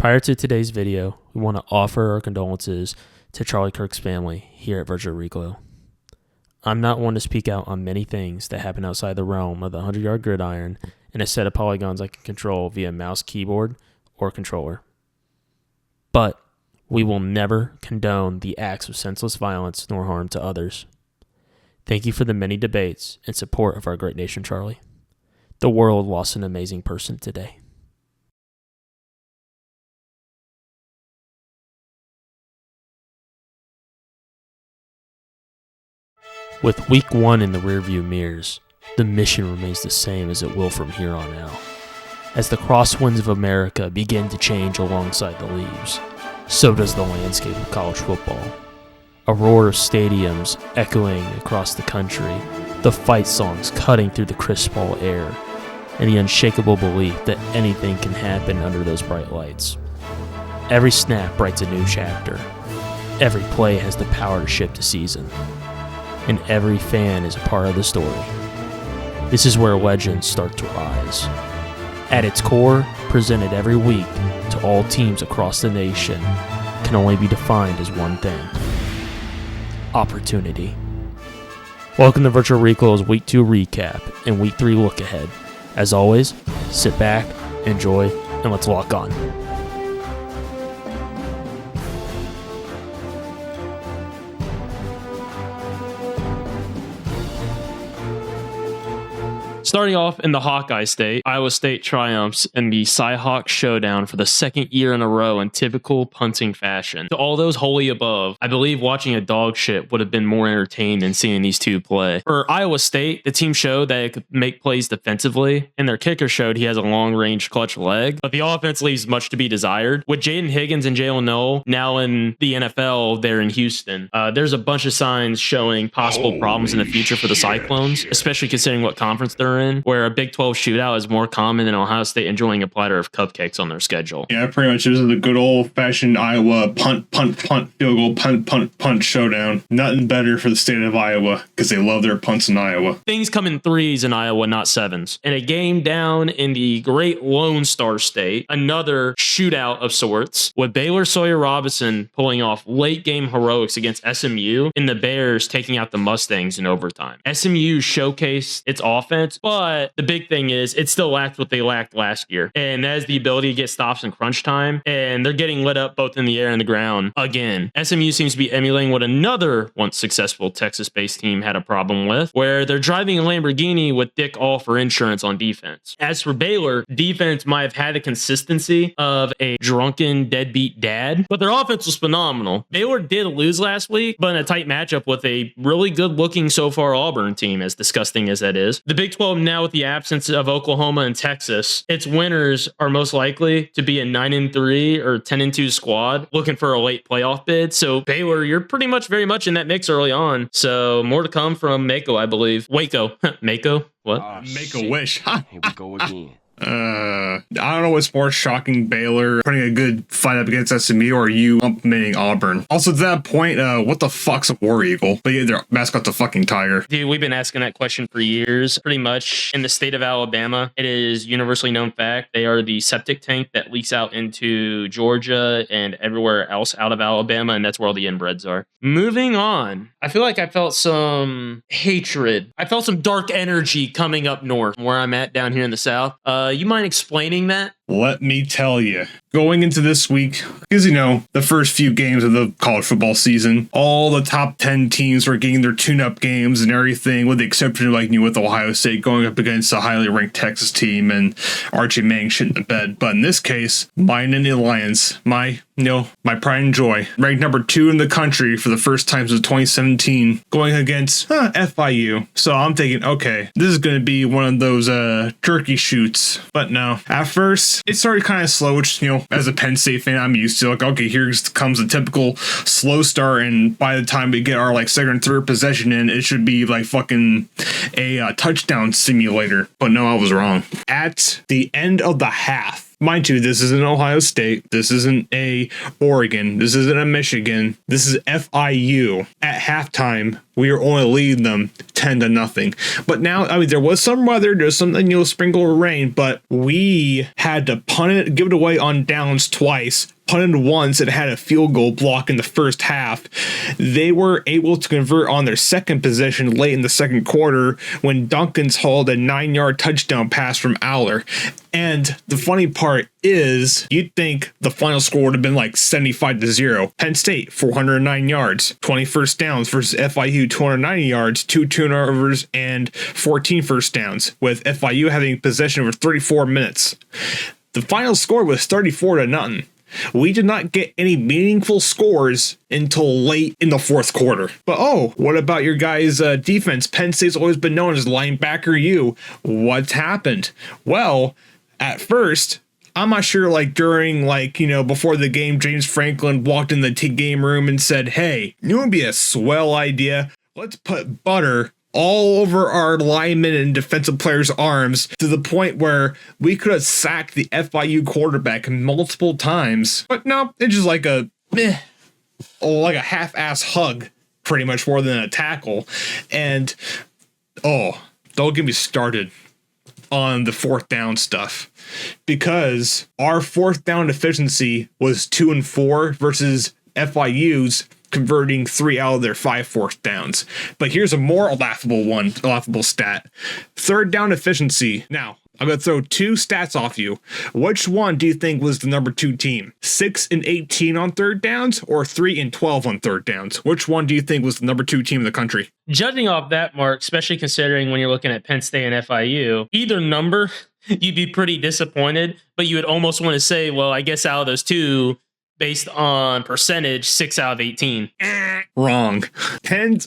Prior to today's video, we want to offer our condolences to Charlie Kirk's family here at Virtual Reclo. I'm not one to speak out on many things that happen outside the realm of the 100-yard gridiron and a set of polygons I can control via mouse, keyboard, or controller. But we will never condone the acts of senseless violence nor harm to others. Thank you for the many debates and support of our great nation, Charlie. The world lost an amazing person today. With week 1 in the rearview mirrors, the mission remains the same as it will from here on out. As the crosswinds of America begin to change alongside the leaves, so does the landscape of college football. A roar of stadiums echoing across the country, the fight songs cutting through the crisp fall air, and the unshakable belief that anything can happen under those bright lights. Every snap writes a new chapter. Every play has the power to shift a season. And every fan is a part of the story. This is where legends start to rise. At its core, presented every week to all teams across the nation, can only be defined as one thing: opportunity. Welcome to Virtual Reclo's Week 2 recap and Week 3 look ahead. As always, sit back, enjoy, and let's lock on. Starting off in the Hawkeye State, Iowa State triumphs in the Cy-Hawk showdown for the second year in a row in typical punting fashion. To all those wholly above, I believe watching a dog shit would have been more entertained than seeing these two play. For Iowa State, the team showed that it could make plays defensively, and their kicker showed he has a long-range clutch leg, but the offense leaves much to be desired. With Jaden Higgins and Jalen Noel now in the NFL there in Houston, there's a bunch of signs showing possible problems in the future for the Cyclones, especially considering what conference they're in, where a Big 12 shootout is more common than Ohio State enjoying a platter of cupcakes on their schedule. Yeah, pretty much. This is the good old-fashioned Iowa punt, field goal, punt showdown. Nothing better for the state of Iowa because they love their punts in Iowa. Things come in threes in Iowa, not sevens. In a game down in the great Lone Star State, another shootout of sorts, with Baylor Sawyer Robinson pulling off late-game heroics against SMU and the Bears taking out the Mustangs in overtime. SMU showcased its offense, but the big thing is it still lacked what they lacked last year. And that is the ability to get stops in crunch time. And they're getting lit up both in the air and the ground again. SMU seems to be emulating what another once successful Texas-based team had a problem with, where they're driving a Lamborghini with Dick All for insurance on defense. As for Baylor, defense might have had the consistency of a drunken deadbeat dad, but their offense was phenomenal. Baylor did lose last week, but in a tight matchup with a really good-looking so far Auburn team, as disgusting as that is. The Big 12 now, with the absence of Oklahoma and Texas, its winners are most likely to be a 9-3 or 10-2 squad looking for a late playoff bid. So Baylor, you're pretty much very much in that mix early on. So more to come from Mako, I believe. Waco. Mako? What? Make a wish. Here we go again. I don't know what's more shocking, Baylor putting a good fight up against SMU or you implementing Auburn. Also, to that point, what the fuck's a War Eagle? But yeah, their mascot's a fucking tiger. Dude, we've been asking that question for years. Pretty much in the state of Alabama, it is universally known fact. They are the septic tank that leaks out into Georgia and everywhere else out of Alabama, and that's where all the inbreds are. Moving on, I feel like I felt some hatred. I felt some dark energy coming up north, where I'm at down here in the south. You mind explaining that? Let me tell you. Going into this week, because, the first few games of the college football season, all the top 10 teams were getting their tune-up games and everything, with the exception of, with Ohio State going up against a highly ranked Texas team and Archie Manning shitting the bed. But in this case, my Nittany Lions, my pride and joy, ranked number 2 in the country for the first time since 2017, going against FIU. So I'm thinking, okay, this is going to be one of those turkey shoots. But no. At first, it started kind of slow, which, as a Penn State fan, I'm used to. Like, okay, here comes a typical slow start, and by the time we get our, second and third possession in, it should be, fucking a touchdown simulator. But no, I was wrong. At the end of the half, Mind you, this isn't Ohio State. This isn't a Oregon. This isn't a Michigan. This is FIU. At halftime, we are only leading them 10-0. But now, I mean, there was some weather, there's some, sprinkle of rain, but we had to punt it, give it away on downs twice, punted once, and had a field goal block in the first half. They were able to convert on their second possession late in the second quarter when Duncans hauled a 9-yard touchdown pass from Aller. And the funny part is, you'd think the final score would have been like 75-0. Penn State, 409 yards, 20 first downs versus FIU, 290 yards, 2 turnovers, and 14 first downs, with FIU having possession for 34 minutes. The final score was 34-0. We did not get any meaningful scores until late in the fourth quarter. But what about your guys' defense? Penn State's always been known as linebacker U. What's happened? Well, at first, I'm not sure, during, before the game, James Franklin walked in the game room and said, hey, you know what would be a swell idea? Let's put butter all over our linemen and defensive players' arms to the point where we could have sacked the FIU quarterback multiple times. But no, it's just like a half-ass hug, pretty much more than a tackle. And, don't get me started on the fourth down stuff, because our fourth down efficiency was 2 and 4 versus FIU's converting 3 out of their 5 fourth downs. But here's a more laughable stat. Third down efficiency. Now, I'm going to throw 2 stats off you. Which one do you think was the number 2 team? 6 and 18 on third downs or 3 and 12 on third downs? Which one do you think was the number 2 team in the country? Judging off that, Mark, especially considering when you're looking at Penn State and FIU, either number, you'd be pretty disappointed, but you would almost want to say, well, I guess out of those 2, based on percentage, 6 out of 18. Wrong.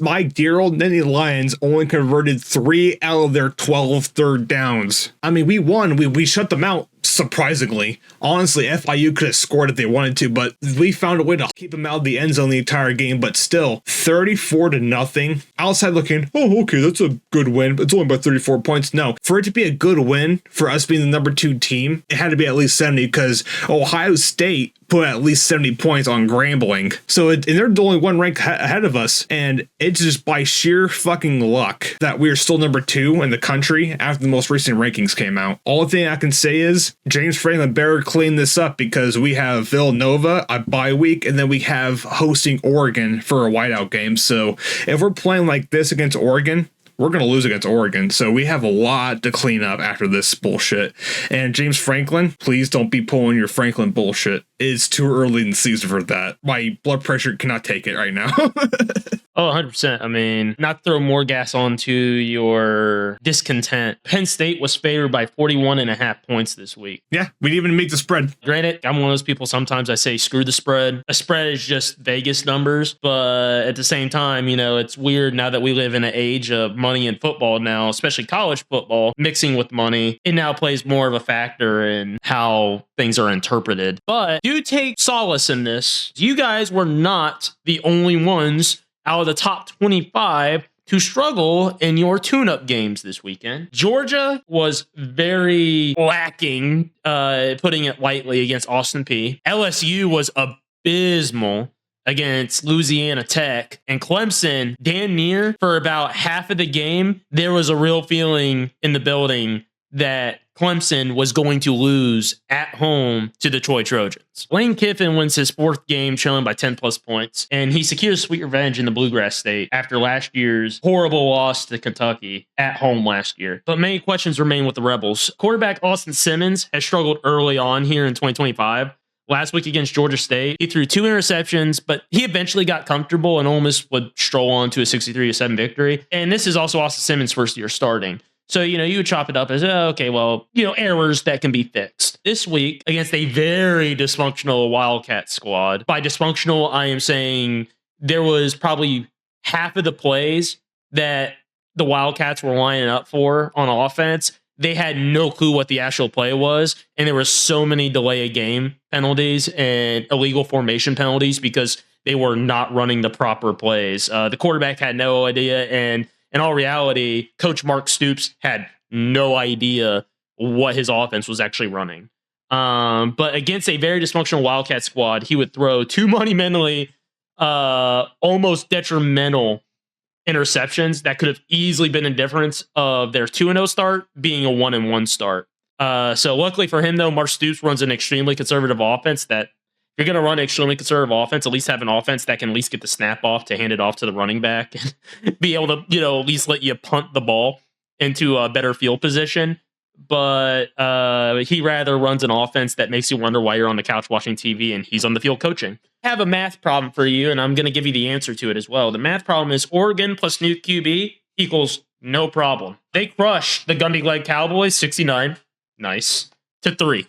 My dear old Nittany Lions only converted 3 out of their 12 third downs. I mean, we won. We shut them out, surprisingly. Honestly, FIU could have scored if they wanted to, but we found a way to keep them out of the end zone the entire game. But still, 34-0. Outside looking, okay, that's a good win. It's only by 34 points. No, for it to be a good win, for us being the number 2 team, it had to be at least 70, because Ohio State put at least 70 points on Grambling. So and they're the only one rank ahead of us, and it's just by sheer fucking luck that we're still number 2 in the country after the most recent rankings came out. All thing I can say is James Franklin better clean this up, because we have Villanova a bye week, and then we have hosting Oregon for a whiteout game. So if we're playing like this against Oregon, we're going to lose against Oregon. So we have a lot to clean up after this bullshit. And James Franklin, please don't be pulling your Franklin bullshit. It's too early in the season for that. My blood pressure cannot take it right now. Oh, 100%. I mean, not throw more gas onto your discontent. Penn State was favored by 41.5 points this week. Yeah, we didn't even make the spread. Granted, I'm one of those people, sometimes I say, screw the spread. A spread is just Vegas numbers. But at the same time, it's weird now that we live in an age of money in football now, especially college football, mixing with money. It now plays more of a factor in how things are interpreted. But do take solace in this. You guys were not the only ones out of the top 25 to struggle in your tune-up games this weekend. Georgia was very lacking, putting it lightly, against Austin Peay. LSU was abysmal against Louisiana Tech. And Clemson, damn near, for about half of the game, there was a real feeling in the building that Clemson was going to lose at home to the Troy Trojans. Lane Kiffin wins his 4th game, trailing by 10 plus points, and he secures sweet revenge in the Bluegrass State after last year's horrible loss to Kentucky at home last year. But many questions remain with the Rebels. Quarterback Austin Simmons has struggled early on here in 2025. Last week against Georgia State, he threw 2 interceptions, but he eventually got comfortable and almost would stroll on to a 63-7 victory. And this is also Austin Simmons' first year starting. So, you would chop it up as, errors that can be fixed. This week, against a very dysfunctional Wildcat squad, by dysfunctional, I am saying there was probably half of the plays that the Wildcats were lining up for on offense. They had no clue what the actual play was, and there were so many delay of game penalties and illegal formation penalties because they were not running the proper plays. The quarterback had no idea, and in all reality, Coach Mark Stoops had no idea what his offense was actually running. But against a very dysfunctional Wildcat squad, he would throw two monumentally almost detrimental interceptions that could have easily been a difference of their 2-0 start being a 1-1 start. So luckily for him, though, Mark Stoops runs an extremely conservative offense that if you're going to run an extremely conservative offense, at least have an offense that can at least get the snap off to hand it off to the running back and be able to, at least let you punt the ball into a better field position. But he rather runs an offense that makes you wonder why you're on the couch watching TV and he's on the field coaching. I have a math problem for you, and I'm going to give you the answer to it as well. The math problem is Oregon plus new QB equals no problem. They crushed the Gundy Leg Cowboys 69, nice, to 3.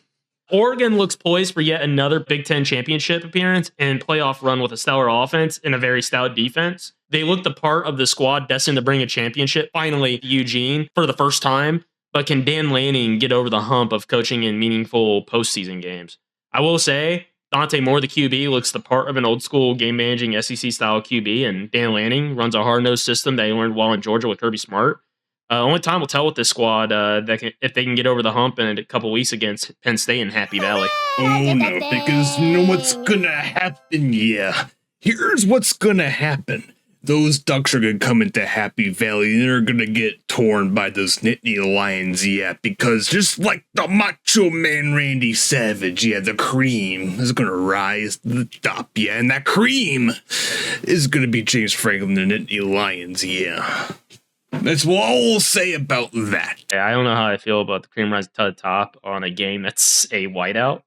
Oregon looks poised for yet another Big Ten championship appearance and playoff run with a stellar offense and a very stout defense. They look the part of the squad destined to bring a championship, finally, Eugene, for the first time. But can Dan Lanning get over the hump of coaching in meaningful postseason games? I will say, Dante Moore, the QB, looks the part of an old school game managing SEC-style QB, and Dan Lanning runs a hard-nosed system that he learned while in Georgia with Kirby Smart. Only time will tell with this squad if they can get over the hump in a couple weeks against Penn State in Happy Valley. Oh, no, because you know what's going to happen? Yeah, here's what's going to happen. Those Ducks are going to come into Happy Valley and they're going to get torn by those Nittany Lions, yeah, because just like the Macho Man Randy Savage, yeah, the cream is going to rise to the top, yeah, and that cream is going to be James Franklin and the Nittany Lions, yeah. That's what I'll say about that. Yeah, I don't know how I feel about the cream rise to the top on a game that's a whiteout.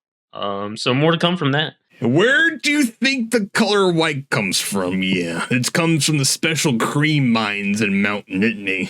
So more to come from that. Where do you think the color white comes from? Yeah, it comes from the special cream mines in Mount Nittany.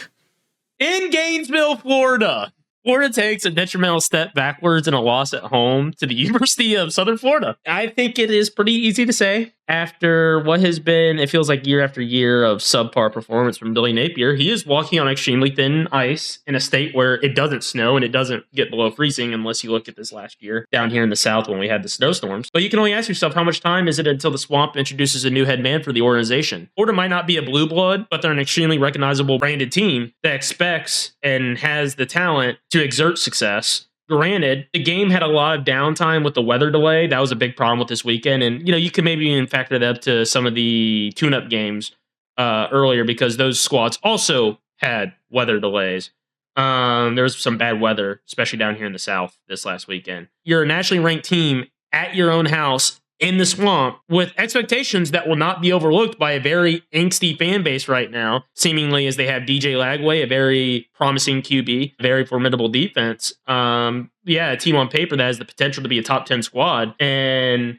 In Gainesville, Florida. Florida takes a detrimental step backwards in a loss at home to the University of Southern Florida. I think it is pretty easy to say after what has been, it feels like year after year of subpar performance from Billy Napier. He is walking on extremely thin ice in a state where it doesn't snow and it doesn't get below freezing unless you look at this last year down here in the South when we had the snowstorms. But you can only ask yourself, how much time is it until the Swamp introduces a new head man for the organization? Florida might not be a blue blood, but they're an extremely recognizable branded team that expects and has the talent to exert success. Granted, the game had a lot of downtime with the weather delay. That was a big problem with this weekend. And, you could maybe even factor that up to some of the tune-up games earlier because those squads also had weather delays. There was some bad weather, especially down here in the South this last weekend. You're a nationally ranked team at your own house in the Swamp with expectations that will not be overlooked by a very angsty fan base right now, seemingly as they have DJ Lagway, a very promising QB, very formidable defense. A team on paper that has the potential to be a top 10 squad, and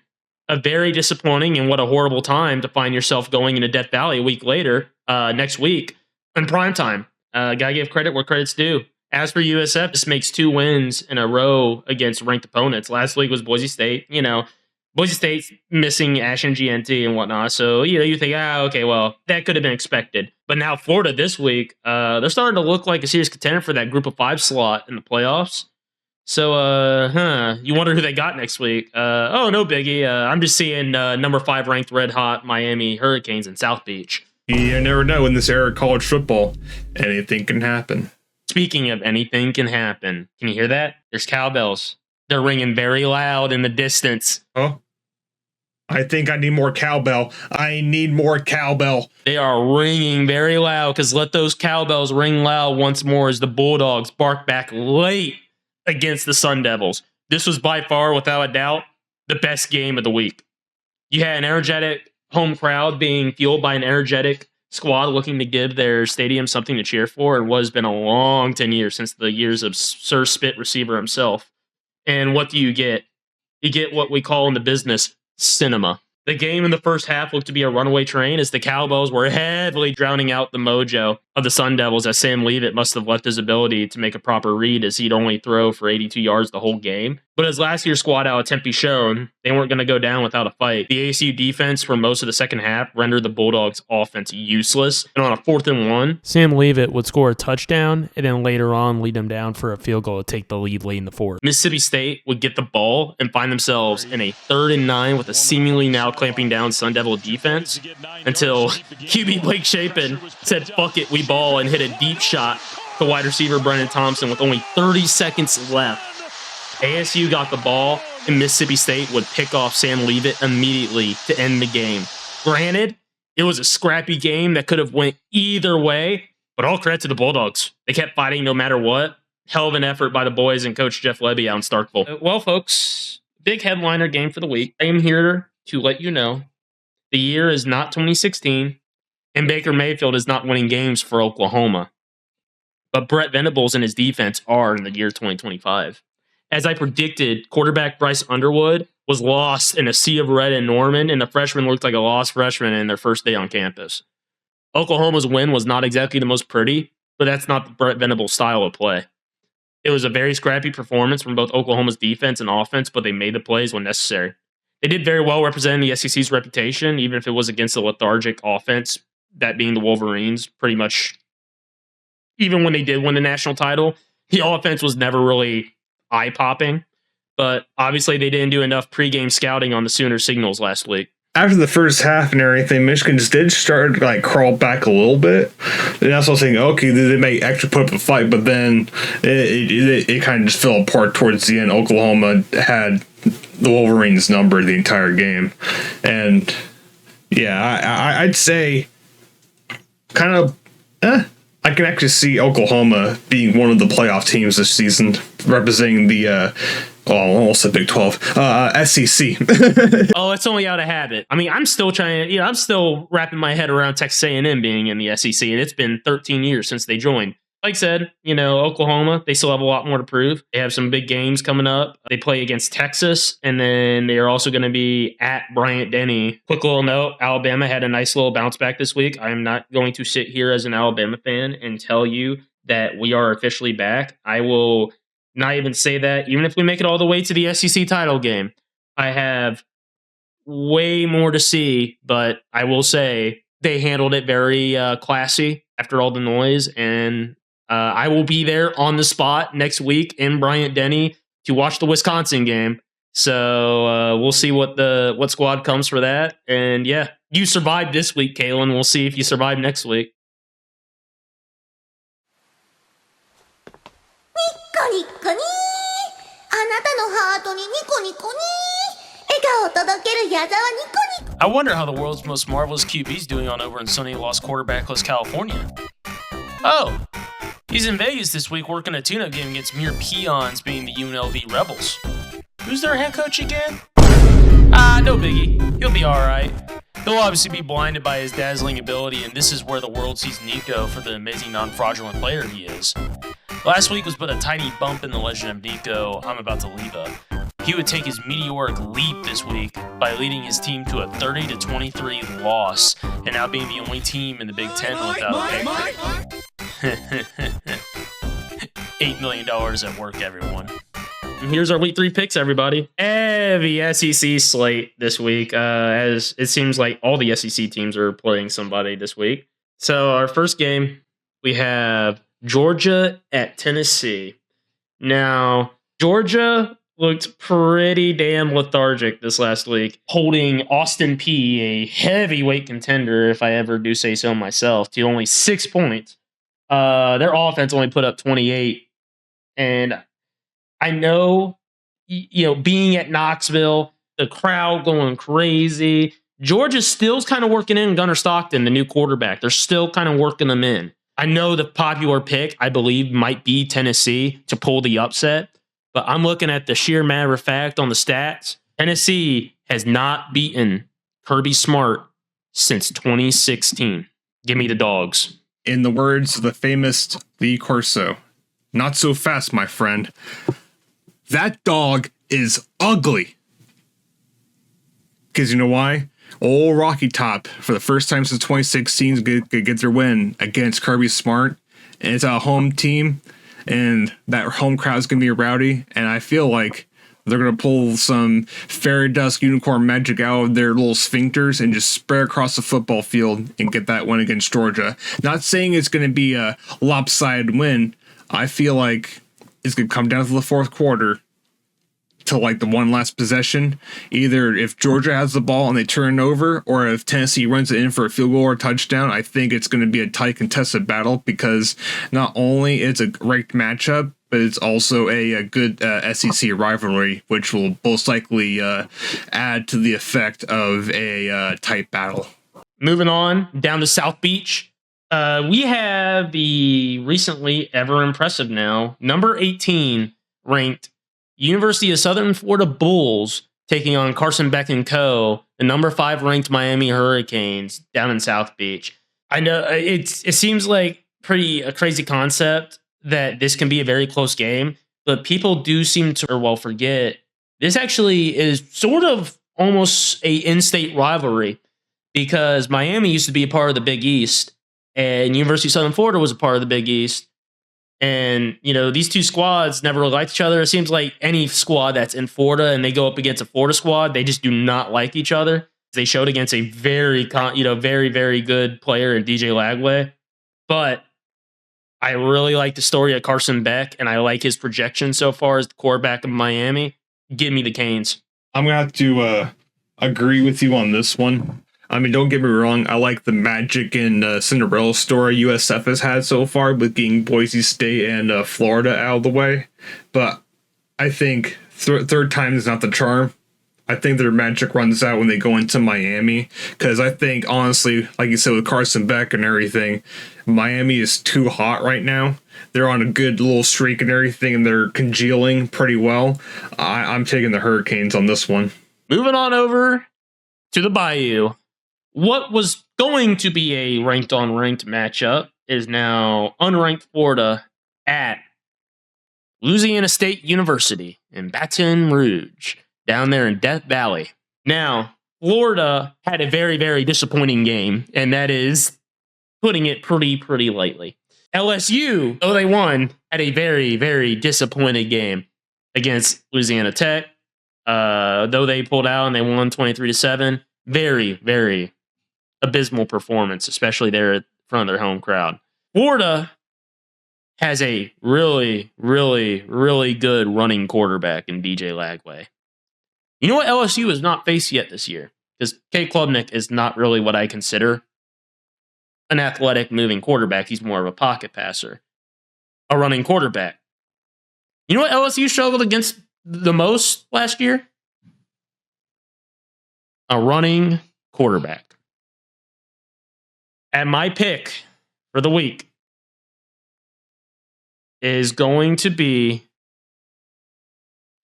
a very disappointing and what a horrible time to find yourself going into Death Valley a week later, next week, in prime time. Gotta give credit where credit's due. As for USF, this makes 2 wins in a row against ranked opponents. Last week was Boise State, Boise State's missing Ashton GNT and whatnot. So, you think, okay, well, that could have been expected. But now Florida this week, they're starting to look like a serious contender for that group of 5 slot in the playoffs. So, you wonder who they got next week. No biggie. I'm just seeing number 5 ranked red hot Miami Hurricanes in South Beach. You never know in this era of college football. Anything can happen. Speaking of anything can happen, can you hear that? There's cowbells. They're ringing very loud in the distance. Oh, I think I need more cowbell. I need more cowbell. They are ringing very loud because let those cowbells ring loud once more as the Bulldogs bark back late against the Sun Devils. This was by far, without a doubt, the best game of the week. You had an energetic home crowd being fueled by an energetic squad looking to give their stadium something to cheer for. And what has been a long 10 years since the years of Sir Spit receiver himself. And what do you get? You get what we call in the business cinema. The game in the first half looked to be a runaway train as the Cowbells were heavily drowning out the mojo of the Sun Devils, as Sam Leavitt must have left his ability to make a proper read as he'd only throw for 82 yards the whole game. But as last year's squad out of Tempe shown, they weren't going to go down without a fight. The ASU defense for most of the second half rendered the Bulldogs' offense useless. And on a 4th and 1, Sam Leavitt would score a touchdown and then later on lead them down for a field goal to take the lead late in the 4th. Mississippi State would get the ball and find themselves in a 3rd and 9 with a seemingly now clamping down Sun Devil defense until QB Blake Shapen said, "Fuck it, we ball," and hit a deep shot to wide receiver Brennan Thompson with only 30 seconds left ASU got the ball, and Mississippi State would pick off Sam Leavitt immediately to end the game. Granted, it was a scrappy game that could have went either way, but all credit to the Bulldogs. They kept fighting no matter what. Hell of an effort by the boys and Coach Jeff Lebby out in Starkville. Well, folks, big headliner game for the week. I am here to let you know the year is not 2016, and Baker Mayfield is not winning games for Oklahoma. But Brett Venables and his defense are in the year 2025. As I predicted, quarterback Bryce Underwood was lost in a sea of red in Norman, and the freshman looked like a lost freshman in their first day on campus. Oklahoma's win was not exactly the most pretty, but that's not the Brett Venables style of play. It was a very scrappy performance from both Oklahoma's defense and offense, but they made the plays when necessary. They did very well representing the SEC's reputation, even if it was against a lethargic offense, that being the Wolverines, pretty much. Even when they did win the national title, the offense was never really eye-popping, but obviously they didn't do enough pregame scouting on the Sooner signals last week. After the first half and everything, Michigan just did start to crawl back a little bit. And that's what I was saying, okay, they may actually put up a fight, but then it kind of just fell apart towards the end. Oklahoma had the Wolverines number the entire game. And yeah, I'd say kind of I can actually see Oklahoma being one of the playoff teams this season, representing the almost a Big 12 SEC. Oh, it's only out of habit. I mean, I'm still I'm still wrapping my head around Texas A&M being in the SEC, and it's been 13 years since they joined. Like I said, Oklahoma, they still have a lot more to prove. They have some big games coming up. They play against Texas, and then they are also going to be at Bryant-Denny. Quick little note, Alabama had a nice little bounce back this week. I am not going to sit here as an Alabama fan and tell you that we are officially back. I will not even say that, even if we make it all the way to the SEC title game. I have way more to see, but I will say they handled it very classy after all the noise, and I will be there on the spot next week in Bryant-Denny to watch the Wisconsin game. So we'll see what squad comes for that. And yeah, you survived this week, Kalen. We'll see if you survive next week. ニッコニッコニー。あなたのハートにニコニコニー。笑顔を届ける矢沢ニコニコ。 I wonder how the world's most marvelous QB's doing on over in sunny Lost Quarterbackless, California. Oh, he's in Vegas this week working a tune-up game against mere peons being the UNLV Rebels. Who's their head coach again? No biggie. He'll be alright. He'll obviously be blinded by his dazzling ability, and this is where the world sees Nico for the amazing non-fraudulent player he is. Last week was but a tiny bump in the legend of Nico I'm about to leave up. He would take his meteoric leap this week by leading his team to a 30-23 loss, and now being the only team in the Big Ten without a victory. $8 million at work, everyone. And here's our Week 3 picks, everybody. Heavy SEC slate this week, as it seems like all the SEC teams are playing somebody this week. So our first game, we have Georgia at Tennessee. Now, Georgia looked pretty damn lethargic this last week, holding Austin Peay, a heavyweight contender, if I ever do say so myself, to only 6 points. Their offense only put up 28. And I know, being at Knoxville, the crowd going crazy. Georgia still's kind of working in Gunnar Stockton, the new quarterback. They're still kind of working them in. I know the popular pick, I believe, might be Tennessee to pull the upset, but I'm looking at the sheer matter of fact on the stats. Tennessee has not beaten Kirby Smart since 2016. Give me the dogs. In the words of the famous Lee Corso, not so fast, my friend. That dog is ugly. Because you know why? Old Rocky Top, for the first time since 2016, get their win against Kirby Smart. And it's a home team, and that home crowd is going to be rowdy. And I feel like they're going to pull some fairy dust unicorn magic out of their little sphincters and just spread across the football field and get that win against Georgia. Not saying it's going to be a lopsided win. I feel like it's going to come down to the fourth quarter, to the one last possession. Either if Georgia has the ball and they turn it over, or if Tennessee runs it in for a field goal or a touchdown. I think it's going to be a tight contested battle, because not only it's a ranked matchup, but it's also a good SEC rivalry, which will most likely add to the effect of a tight battle. Moving on down to South Beach, we have the recently ever impressive now number 18 ranked University of Southern Florida Bulls taking on Carson Beck and Co., the number 5 ranked Miami Hurricanes down in South Beach. I know it seems like a crazy concept that this can be a very close game, but people do seem to forget this actually is sort of almost a in-state rivalry because Miami used to be a part of the Big East and University of Southern Florida was a part of the Big East. And, these two squads never really liked each other. It seems like any squad that's in Florida and they go up against a Florida squad, they just do not like each other. They showed against a very, very good player in DJ Lagway. But I really like the story of Carson Beck, and I like his projection so far as the quarterback of Miami. Give me the Canes. I'm going to have to agree with you on this one. I mean, don't get me wrong. I like the magic and Cinderella story USF has had so far with getting Boise State and Florida out of the way. But I think third time is not the charm. I think their magic runs out when they go into Miami. Because I think, honestly, like you said, with Carson Beck and everything, Miami is too hot right now. They're on a good little streak and everything, and they're congealing pretty well. I'm taking the Hurricanes on this one. Moving on over to the Bayou. What was going to be a ranked-on-ranked matchup is now unranked Florida at Louisiana State University in Baton Rouge, down there in Death Valley. Now, Florida had a very, very disappointing game, and that is putting it pretty lightly. LSU, though they won, had a very, very disappointed game against Louisiana Tech. Though they pulled out and they won 23-7. Very, very abysmal performance, especially there in front of their home crowd. Florida has a really, really, really good running quarterback in DJ Lagway. You know what LSU has not faced yet this year? Because K. Klubnik is not really what I consider an athletic moving quarterback. He's more of a pocket passer. A running quarterback. You know what LSU struggled against the most last year? A running quarterback. And my pick for the week is going to be...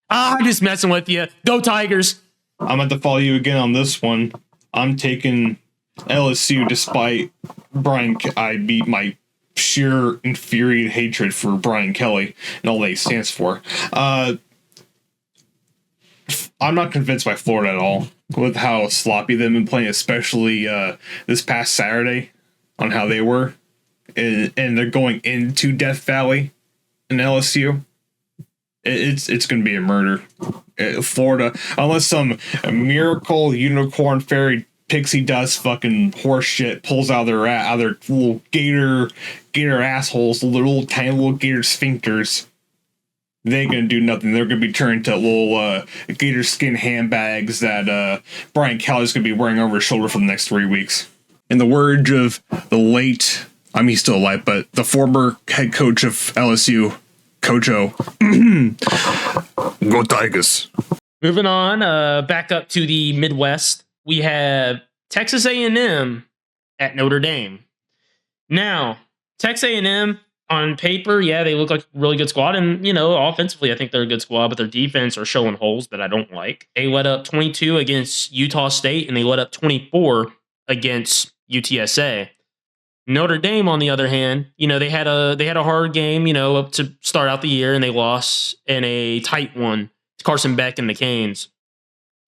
I'm just messing with you. Go Tigers. I'm going to follow you again on this one. I'm taking LSU despite I beat my sheer infuriated hatred for Brian Kelly and all that he stands for. I'm not convinced by Florida at all with how sloppy they've been playing, especially this past Saturday on how they were. And they're going into Death Valley in LSU. It's going to be a murder. Florida, unless some miracle unicorn fairy pixie dust fucking horse shit pulls out of their little gator assholes, little tiny little gator sphincters, they ain't gonna do nothing. They're gonna be turned to little gator skin handbags that Brian Kelly's gonna be wearing over his shoulder for the next 3 weeks. In the words of the late, he's still alive, but the former head coach of LSU, Coach O. Go Tigers. Moving on, back up to the Midwest, we have Texas A&M at Notre Dame. Now, Texas A&M on paper, yeah, they look like a really good squad, and offensively, I think they're a good squad, but their defense are showing holes that I don't like. They let up 22 against Utah State, and they let up 24 against UTSA. Notre Dame, on the other hand, they had a hard game, up to start out the year, and they lost in a tight one to Carson Beck and the Canes.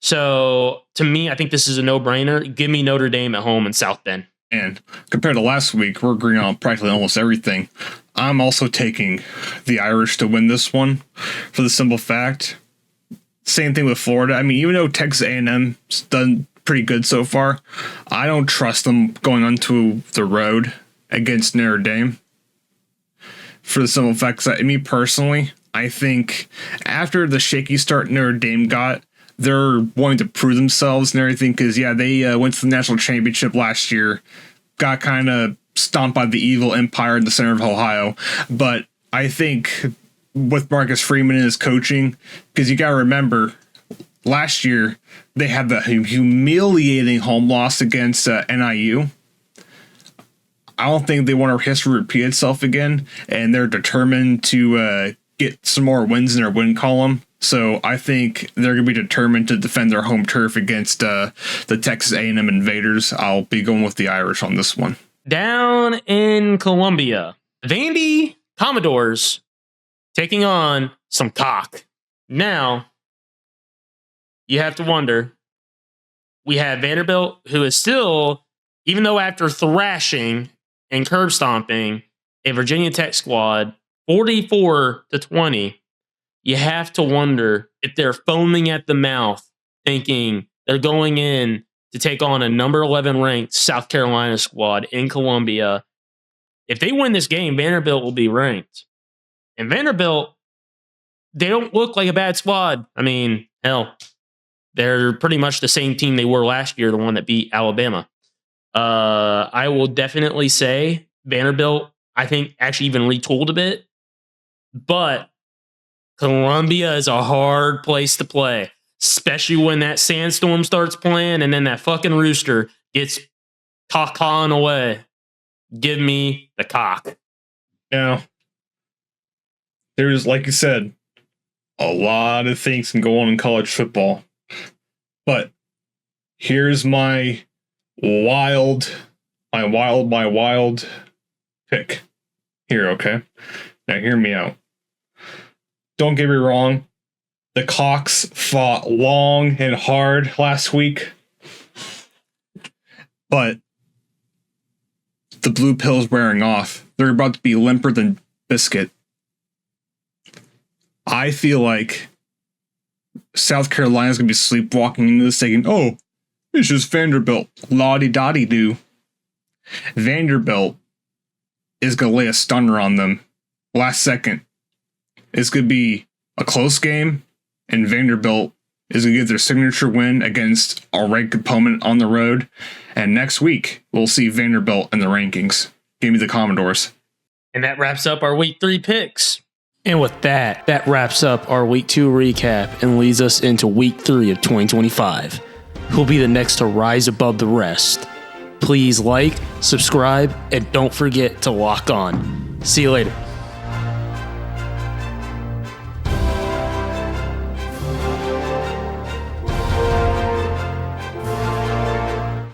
So, to me, I think this is a no-brainer. Give me Notre Dame at home in South Bend. And compared to last week, we're agreeing on practically almost everything. I'm also taking the Irish to win this one for the simple fact. Same thing with Florida. Even though Texas A&M's done pretty good so far, I don't trust them going onto the road against Notre Dame. For the simple fact that, me personally, I think after the shaky start Notre Dame got, they're wanting to prove themselves and everything because, they went to the national championship last year, got kind of stomped by the evil empire in the center of Ohio. But I think with Marcus Freeman and his coaching, because you got to remember, last year they had the humiliating home loss against NIU. I don't think they want our history to repeat itself again, and they're determined to get some more wins in their win column. So I think they're going to be determined to defend their home turf against the Texas A&M Invaders. I'll be going with the Irish on this one. Down in Columbia, Vandy Commodores taking on some cock. Now, you have to wonder, we have Vanderbilt, who is still, even though after thrashing and curb stomping a Virginia Tech squad 44-20, you have to wonder if they're foaming at the mouth, thinking they're going in to take on a number 11 ranked South Carolina squad in Columbia. If they win this game, Vanderbilt will be ranked. And Vanderbilt, they don't look like a bad squad. I mean, hell, they're pretty much the same team they were last year, the one that beat Alabama. I will definitely say Vanderbilt, I think, actually even retooled a bit. But Columbia is a hard place to play, especially when that sandstorm starts playing and then that fucking rooster gets cock-cawing away. Give me the cock. Now, there's, like you said, a lot of things can go on in college football. But here's my wild pick. Here, okay? Now hear me out. Don't get me wrong. The Cocks fought long and hard last week. But the blue pill's wearing off. They're about to be limper than biscuit. I feel like South Carolina's going to be sleepwalking into this thinking, oh, it's just Vanderbilt. La-di-da-di-do. Vanderbilt is going to lay a stunner on them last second. It's going to be a close game, and Vanderbilt is going to get their signature win against a ranked opponent on the road. And next week, we'll see Vanderbilt in the rankings. Give me the Commodores. And that wraps up our Week 3 picks. And with that, that wraps up our Week 2 recap and leads us into Week 3 of 2025. Who'll be the next to rise above the rest? Please like, subscribe, and don't forget to lock on. See you later.